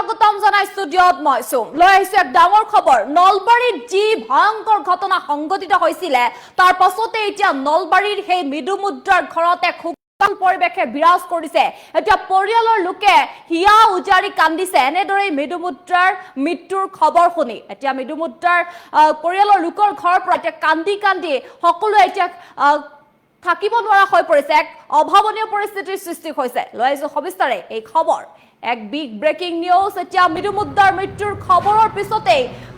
স্বাগতম জানাই ষ্টুডিঅত মই সোম লৈ আহিছো এক ডাঙৰ খবৰ নলবাৰীত যি ভয়ংকৰ ঘটনা সংঘটিত হৈছিল তাৰ পাছতে এতিয়া নলবাৰীৰ সেই মৃদুমুদ্ৰাৰ ঘৰতে খুকাল পৰিবেশে বিৰাজ কৰিছে এতিয়া পৰিয়ালৰ লোকে হিয়া উজাৰি কান্দিছে এনেদৰে মৃদুমুদ্ৰাৰ মৃত্যুৰ খবৰ শুনি এতিয়া মৃদুমুদ্ৰাৰ পৰিয়ালৰ লোকৰ ঘৰৰ পৰা এতিয়া কান্দি কান্দি সকলো এতিয়া থাকিব নোৱাৰা হৈ পৰিছে এক অভাৱনীয় পৰিস্থিতিৰ সৃষ্টি হৈছে লৈ আহিছো সবিস্তাৰে এই খবৰ এক বিগ ব্ৰেকিং নিউজ এতিয়া মৃদুমুদ্ৰাৰ মৃত্যুৰ খবৰৰ পিছতে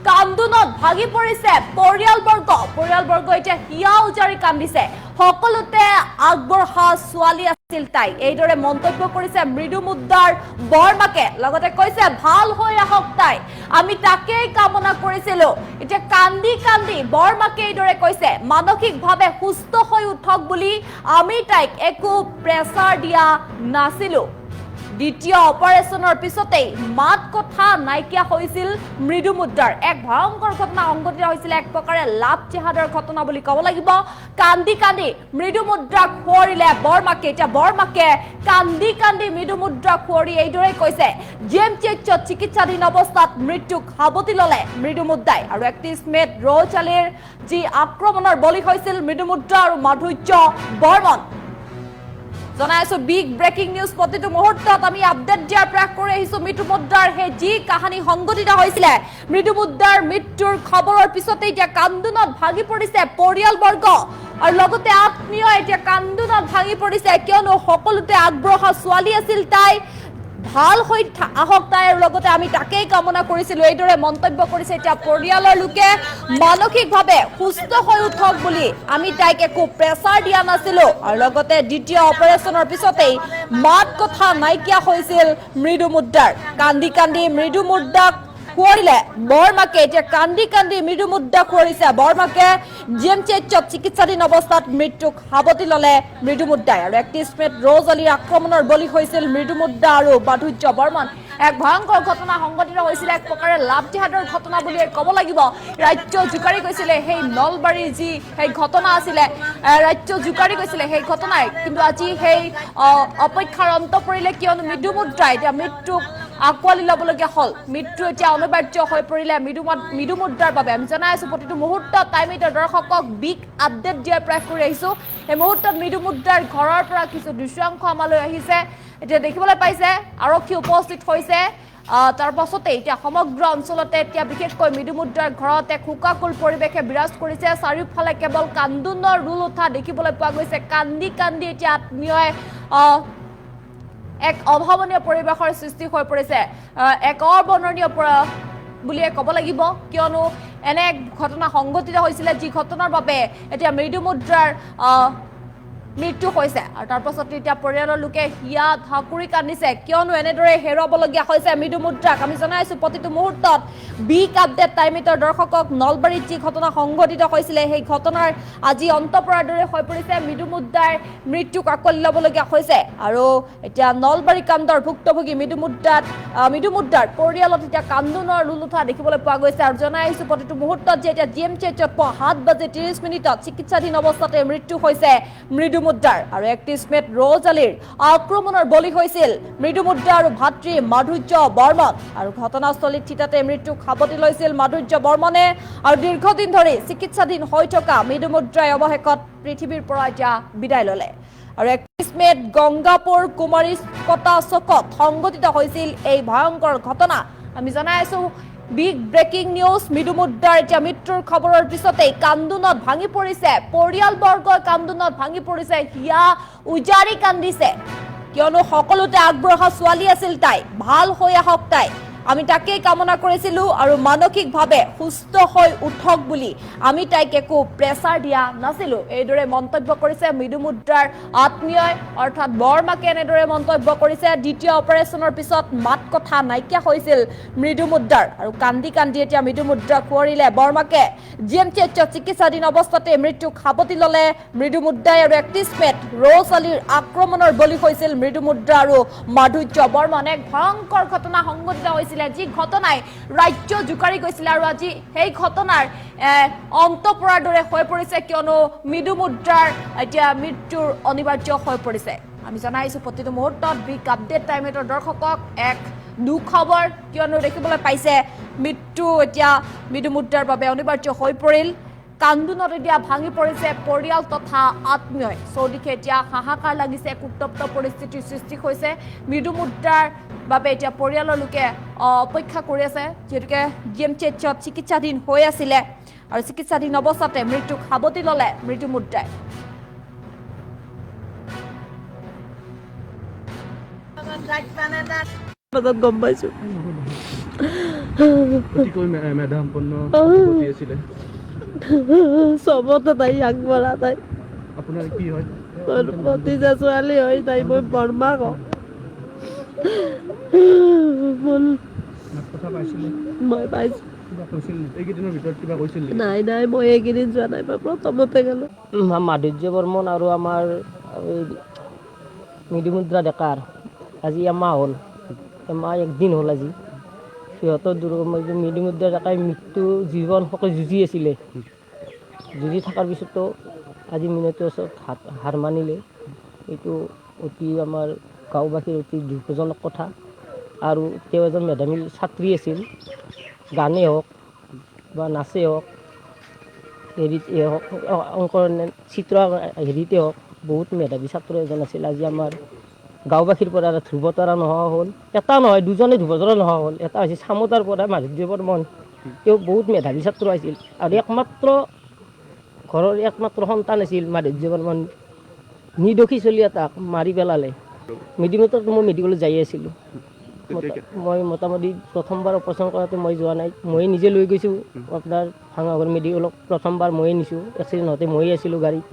কান্দোনত ভাগি পৰিছে পৰিয়ালবৰ্গ এতিয়া হিয়া উজাৰি কান্দিছে সকলোতে আগবঢ়া ছোৱালী আছিল তাই এইদৰে মন্তব্য কৰিছে মৃদুমুদ্ৰাৰ বৰমাকে লগতে কৈছে ভাল হৈ আহক তাই আমি তাকেই কামনা কৰিছিলো এতিয়া কান্দি কান্দি বৰমাকে এইদৰে কৈছে মানসিকভাৱে সুস্থ হৈ উঠক বুলি আমি তাইক একো প্ৰেছাৰ দিয়া নাছিলো দ্বিতীয় অপাৰেশনৰ পিছতে মাত কথা নাইকিয়া হৈছিল মৃদুমুদ্ৰাৰ এক ভয়ংকৰ ঘটনা সংঘটিত হৈছিল এক প্ৰকাৰে লাভ জেহাদৰ ঘটনা বুলি ক'ব লাগিব কান্দি কান্দি মৃদুমুদ্ৰাক খুৱৰিলে বৰমাকে এতিয়া বৰমাকে কান্দি কান্দি মৃদুমুদ্ৰাক খুৱৰি এইদৰে কৈছে জিএমচিএইচত চিকিৎসাধীন অৱস্থাত মৃত্যুক সাৱটি ল'লে মৃদুমুদ্ৰাই আৰু 31 মেত ৰৌচালিৰ যি আক্ৰমণৰ বলি হৈছিল মৃদুমুদ্ৰা আৰু মাধুৰ্য বৰ্মন জানাইছো বিগ ব্ৰেকিং নিউজ প্ৰতিটো মুহূৰ্তত আমি আপডেট দিয়াৰ প্ৰয়াস কৰি আহিছো মৃদুমুদ্ৰাৰ হে যি কাহিনী সংঘটিত হৈছিল মৃদুমুদ্ৰাৰ মৃত্যুৰ খবৰৰ পিছতে এতিয়া কান্দোনত ভাগি পৰিছে পৰিয়ালবৰ্গ আৰু লগতে আত্মীয় এতিয়া কান্দোনত ভাগি পৰিছে কিয়নো সকলোতে আগবঢ়া ছোৱালী আছিল তাই ভাল হৈ আহক তাই আৰু লগতে আমি তাকেই কামনা কৰিছিলো এইদৰে মন্তব্য কৰিছে এতিয়া পৰিয়ালৰ লোকে মানসিকভাৱে সুস্থ হৈ উঠক বুলি আমি তাইক একো প্ৰেছাৰ দিয়া নাছিলো আৰু লগতে দ্বিতীয় অপাৰেশনৰ পিছতেই মাত কথা নাইকিয়া হৈছিল মৃদুমুদ্ৰাৰ কান্দি কান্দি মৃদুমুদ্ৰাক খুৱৰিলে বৰমাকে এতিয়া কান্দি কান্দি মৃদুমুদ্ৰা খুৱৰিছে বৰমাকে জিএমচিএইচত চিকিৎসাধীন অৱস্থাত মৃত্যুক সাৱটি ল'লে মৃদুমুদ্ৰাই আৰু 31 মেত ৰৌচালিৰ আক্ৰমণৰ বলি হৈছিল মৃদুমুদ্ৰা আৰু মাধুৰ্য বৰ্মন এক ভয়ংকৰ ঘটনা সংঘটিত হৈছিল এক প্ৰকাৰে লাভ জেহাদৰ ঘটনা বুলি ক'ব লাগিব ৰাজ্য জোকাৰি গৈছিলে সেই নলবাৰীৰ যি সেই ঘটনা আছিলে ৰাজ্য জোকাৰি গৈছিলে সেই ঘটনাই কিন্তু আজি সেই অপেক্ষাৰ অন্ত পৰিলে কিয়নো মৃদুমুদ্ৰাই এতিয়া মৃত্যুক আকোৱালি ল'বলগীয়া হ'ল মৃত্যু এতিয়া অনিবাৰ্য হৈ পৰিলে মৃদুমুদ্ৰাৰ বাবে আমি জনাই আছো প্ৰতিটো মুহূৰ্তত টাইমিটাৰ দৰ্শকক বিগ আপডেট দিয়াৰ প্ৰয়াস কৰি আহিছো এই মুহূৰ্তত মৃদুমুদ্ৰাৰ ঘৰৰ পৰা কিছু দৃশ্যাংশ আমালৈ আহিছে এতিয়া দেখিবলৈ পাইছে আৰক্ষী উপস্থিত হৈছে তাৰ পাছতে এতিয়া সমগ্ৰ অঞ্চলতে এতিয়া বিশেষকৈ মৃদুমুদ্ৰাৰ ঘৰতে শোকাকুল পৰিৱেশে বিৰাজ কৰিছে চাৰিওফালে কেৱল কান্দোনৰ ৰোল উঠা দেখিবলৈ পোৱা গৈছে কান্দি কান্দি এতিয়া আত্মীয়ই এক অভাৱনীয় পৰিৱেশৰ সৃষ্টি হৈ পৰিছে এক অবৰ্ণনীয় বুলিয়ে ক'ব লাগিব কিয়নো এনে ঘটনা সংঘটিত হৈছিলে যি ঘটনাৰ বাবে এতিয়া মৃদুমুদ্ৰাৰ মৃত্যু হৈছে আৰু তাৰ পাছত এতিয়া পৰিয়ালৰ লোকে হিয়া ধাকুৰি কান্দিছে কিয়নো এনেদৰে হেৰুৱাবলগীয়া হৈছে মৃদুমুদ্ৰাক আমি জনাইছো প্ৰতিটো মুহূৰ্তত বিগ আপডেট টাইমিটাৰ দৰ্শকক নলবাৰীত যি ঘটনা সংঘটিত হৈছিলে সেই ঘটনাৰ আজি অন্ত পৰাৰ দৰে হৈ পৰিছে মৃদুমুদ্ৰাৰ মৃত্যুক আকোৱালি ল'বলগীয়া হৈছে আৰু এতিয়া নলবাৰী কাণ্ডৰ ভুক্তভোগী মৃদুমুদ্ৰাৰ পৰিয়ালত এতিয়া কান্দোনৰ ৰোল উঠা দেখিবলৈ পোৱা গৈছে আৰু জনাই আহিছো প্ৰতিটো মুহূৰ্তত যে এতিয়া জিএমচিএইচত 7:30 চিকিৎসাধীন অৱস্থাতে মৃত্যু হৈছে মৃদুমুদ্ৰাৰ আৰু 31 মেত ৰৌচালিৰ আক্ৰমণৰ বলি হৈছিল মৃদুমুদ্ৰা আৰু ভাতৃ মাধুৰ্য বৰ্মন আৰু ঘটনাস্থলীত থিতাতে মৃত্যুক সাৱটি লৈছিল মাধুৰ্য বৰ্মনে আৰু দীৰ্ঘদিন ধৰি চিকিৎসাধীন হৈ থকা মৃদুমুদ্ৰাই অৱশেষত পৃথিৱীৰ পৰা এতিয়া বিদায় ল'লে আৰু 31 মেত গংগাপুৰ কুমাৰী কটা চকত সংঘটিত হৈছিল এই ভয়ংকৰ ঘটনা আমি জনাই আছো বিগ ব্ৰেকিং নিউজ মৃদুমুদ্ৰাৰ এতিয়া মৃত্যুৰ খবৰৰ পিছতেই কান্দোনত ভাঙি পৰিছে পৰিয়ালবৰ্গই কান্দোনত ভাঙি পৰিছে হিয়া উজাৰি কান্দিছে কিয়নো সকলোতে আগবঢ়া ছোৱালী আছিল তাই ভাল হৈ আহক তাই আমি তাকেই কামনা কৰিছিলো আৰু মানসিকভাৱে সুস্থ হৈ উঠক বুলি আমি তাইক একো প্ৰেছাৰ দিয়া নাছিলো এইদৰে মন্তব্য কৰিছে মৃদুমুদ্ৰাৰ আত্মীয়ই অৰ্থাৎ বৰমাকে এনেদৰে মন্তব্য কৰিছে দ্বিতীয় অপাৰেশনৰ পিছত মাত কথা নাইকিয়া হৈছিল মৃদুমুদ্ৰাৰ আৰু কান্দি কান্দি এতিয়া মৃদুমুদ্ৰা খুৱৰিলে বৰমাকে জিএমচিএইচত চিকিৎসাধীন অৱস্থাতে মৃত্যুক সাৱটি ল'লে মৃদুমুদ্ৰাই আৰু 31 মেত ৰৌচালিৰ আক্ৰমণৰ বলি হৈছিল মৃদুমুদ্ৰা আৰু মাধুৰ্য বৰ্মন এক ভয়ংকৰ ঘটনা সংঘটিত হৈছিল যি ঘটনাই ৰাজ্য জোকাৰি গৈছিল আৰু আজি সেই ঘটনাৰ অন্ত পৰাৰ দৰে হৈ পৰিছে কিয়নো মৃদুমুদ্ৰাৰ এতিয়া মৃত্যুৰ অনিবাৰ্য হৈ পৰিছে আমি জনাইছো প্ৰতিটো মুহূৰ্তত বিগ আপডেট টাইমিটাৰ দৰ্শকক এক দুখবৰ কিয়নো দেখিবলৈ পাইছে মৃত্যু এতিয়া মৃদুমুদ্ৰাৰ বাবে অনিবাৰ্য হৈ পৰিল কান্দোনত এতিয়া ভাঙি পৰিছে পৰিয়াল তথা আত্মীয় চৌদিশে এতিয়া হাহাকাৰ লাগিছে উত্তপ্ত পৰিস্থিতিৰ সৃষ্টি হৈছে মৃদুমুদ্ৰাৰ বাবে এতিয়া পৰিয়ালৰ লোকে অপেক্ষা কৰি আছে যেহেতুকে GMCHত চিকিৎসাধীন হৈ আছিলে আৰু চিকিৎসাধীন অৱস্থাতে মৃত্যুক সাৱটি ল'লে মৃদুমুদ্ৰাই গম পাইছো চবতে তাই আগবঢ়া তাই আপোনাৰ কি হয় ভতিজা ছোৱালী হয় তাই মই বৰমা কওঁ কথা পাইছিলে মই পাইছো কিবা কৈছিল এইকেইদিনৰ ভিতৰত কিবা কৈছিল নাই নাই মই এইকেইদিন যোৱা নাই মই প্ৰথমতে গ'লো মাধুৰ্য বৰ্মন আৰু আমাৰ মৃদুমুদ্ৰা ডেকাৰ আজি এমাহ হ'ল এমাহ একদিন হ'ল আজি সিহঁতৰ মৃদুমুদ্ৰা ডেকাই মৃত্যু জীৱন সকে যুঁজি আছিলে যুঁজি থকাৰ পিছতো আজি মিনতিৰ ওচৰত হাৰ মানিলে এইটো অতি আমাৰ গাঁওবাসীৰ অতি দুখজনক কথা আৰু তেওঁ এজন মেধাৱী ছাত্ৰী আছিল গানেই হওক বা নাচেই হওক হেৰিতে হওক অংকৰ চিত্ৰ হেৰিতে হওক বহুত মেধাৱী ছাত্ৰ এজন আছিল আজি আমাৰ গাঁওবাসীৰ পৰা ধ্ৰুৱতাৰা নোহোৱা হ'ল এটা নহয় দুজনে ধ্ৰুৱতাৰা নোহোৱা হ'ল এটা হৈছে চামতাৰ পৰা মাধুৰ্য বৰ্মন তেওঁ বহুত মেধাৱী ছাত্ৰ আছিল আৰু ঘৰৰ একমাত্ৰ সন্তান আছিল মাধুৰ্য বৰ্মন নিৰ্দোষী চলি এটাক মাৰি পেলালে মেডিকেলত মই মেডিকেলত যাই আছিলোঁ মই মোটামুটি প্ৰথমবাৰ অপাৰেশ্যন কৰাতে মই যোৱা নাই ময়ে নিজে লৈ গৈছোঁ আপোনাৰ ভাঙাঘৰ মেডিকেলত প্ৰথমবাৰ ময়ে নিছোঁ এক্সিডেণ্ট হওঁতে ময়ে আছিলোঁ গাড়ীত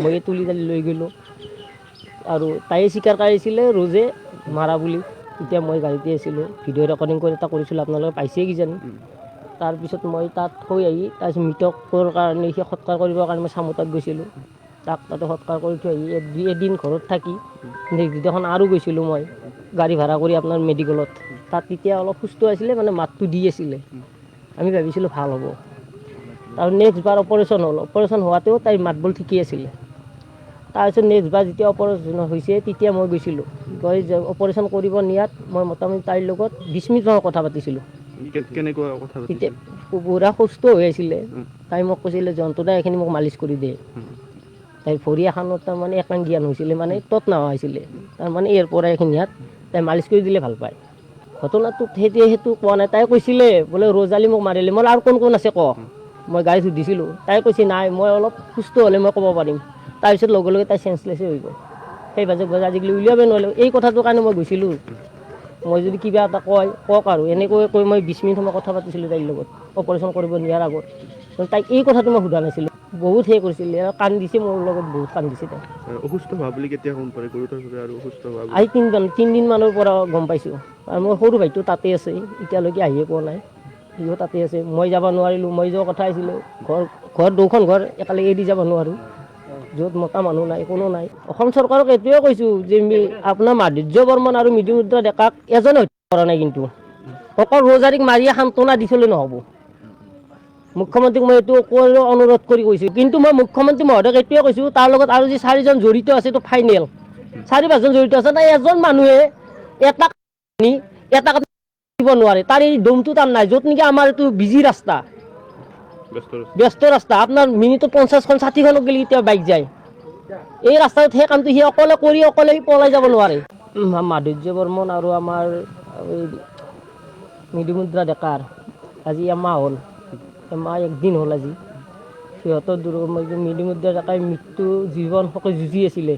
ময়ে তুলি তালি লৈ গ'লোঁ আৰু তাইয়ে স্বীকাৰ কৰিছিলে ৰোজে মাৰা বুলি তেতিয়া মই গাড়ীতে আছিলোঁ ভিডিঅ' ৰেকৰ্ডিং কৰি এটা কৰিছিলোঁ আপোনালোকে পাইছেই কিজানি তাৰপিছত মই তাত থৈ আহি তাৰপিছত মৃতকৰ কাৰণে সি সৎকাৰ কৰিবৰ কাৰণে মই চামতাত গৈছিলোঁ তাক তাতে সৎকাৰ কৰি থৈ আহি এদিন ঘৰত থাকি নেক্সট দিনাখন আৰু গৈছিলোঁ মই গাড়ী ভাড়া কৰি আপোনাৰ মেডিকেলত তাত তেতিয়া অলপ সুস্থ আছিলে মানে মাতটো দি আছিলে আমি ভাবিছিলোঁ ভাল হ'ব আৰু নেক্সট বাৰ অপাৰেশ্যন হ'ল অপাৰেশ্যন হোৱাতেও তাইৰ মাত বোল ঠিকেই আছিলে তাৰপিছত নেক্সট বাৰ যেতিয়া অপাৰেশ্যন হৈছে তেতিয়া মই গৈছিলোঁ গৈ অপাৰেশ্যন কৰিব নিয়াত মই মোটামুটি তাইৰ লগত 20 মিনিটমান কথা পাতিছিলোঁ কেনেকুৱা কথা তেতিয়া পুৰা সুস্থ হৈ আছিলে তাই মোক কৈছিলে যন্ত্ৰণা এইখিনি মোক মালিচ কৰি দিয়ে তাইৰ ভৰি এখনত তাৰমানে একাং জ্ঞান হৈছিলে মানে তত নোহোৱা হৈছিলে তাৰমানে ইয়াৰ পৰা এইখিনি হাত তাই মালিচ কৰি দিলে ভাল পায় ঘটনাটোত সেইটো কোৱা নাই তাই কৈছিলে বোলে ৰজালি মোক মাৰিলে মই আৰু কোন কোন আছে ক মই গাড়ী সুধিছিলোঁ তাই কৈছে নাই মই অলপ সুস্থ হ'লে মই ক'ব পাৰিম তাৰপিছত লগে লগে তাই চেঞ্চলেছে হৈ গ'ল সেই বাজে আজিকালি উলিয়াবই নোৱাৰিলোঁ এই কথাটোৰ কাৰণে মই গৈছিলোঁ মই যদি কিবা এটা কওক আৰু এনেকৈ কৈ মই 20 মিনিট সময় কথা পাতিছিলোঁ তাইৰ লগত অপাৰেশ্যন কৰিব নিয়াৰ আগত তাইক এই কথাটো মই সোধা নাছিলোঁ বহুত সেই কৰিছিলে আৰু কান্দিছে মোৰ লগত বহুত কান্দিছে তাই অসুস্থ হোৱা বুলি কেতিয়া গম পালে গুৰুতৰভাৱে আৰু অসুস্থ হোৱা আজি 3 দিনমানৰ পৰা গম পাইছোঁ আৰু মোৰ সৰু ভাইটো তাতে আছে এতিয়ালৈকে আহিয়ে পোৱা নাই সিও তাতে আছে মই যাব নোৱাৰিলোঁ মই যোৱা কথা আছিলে ঘৰ দুখন ঘৰ একেলগে এৰি যাব নোৱাৰোঁ য'ত মতা মানুহ নাই কোনো নাই অসম চৰকাৰক এইটোৱে কৈছোঁ যে আপোনাৰ মাধুৰ্য বৰ্মন আৰু মৃদুমুদ্ৰা ডেকাক এজনে হত্যা কৰা নাই কিন্তু অকল ৰজাৰীক মাৰিয়ে সান্তনা দিবলৈ নহ'ব মুখ্যমন্ত্ৰীক মই এইটো অনুৰোধ কৰি কৈছোঁ কিন্তু মই মুখ্যমন্ত্ৰী মহোদয়ক এইটোৱে কৈছোঁ তাৰ লগত আৰু যি 4জন জড়িত আছে এইটো ফাইনেল 4-5জন জড়িত আছে নাই এজন মানুহে এটা দিব নোৱাৰে তাৰ এই দমটো তাৰ নাই য'ত নেকি আমাৰ এইটো বিজি ৰাস্তা ব্যস্ত ৰাস্তা আপোনাৰ মিনিটত 50খন 60খনত গ'লে এতিয়া বাইক যায় এই ৰাস্তাত সেই কামটো সি অকলে কৰি অকলে পলাই যাব নোৱাৰে মাধুৰ্য বৰ্মন আৰু আমাৰ মৃদুমুদ্ৰা ডেকাৰ আজি এমাহ হ'ল এমাহ একদিন হ'ল আজি সিহঁতৰ মৃদুমুদ্ৰা ডেকাই মৃত্যু জীৱন সকে যুঁজি আছিলে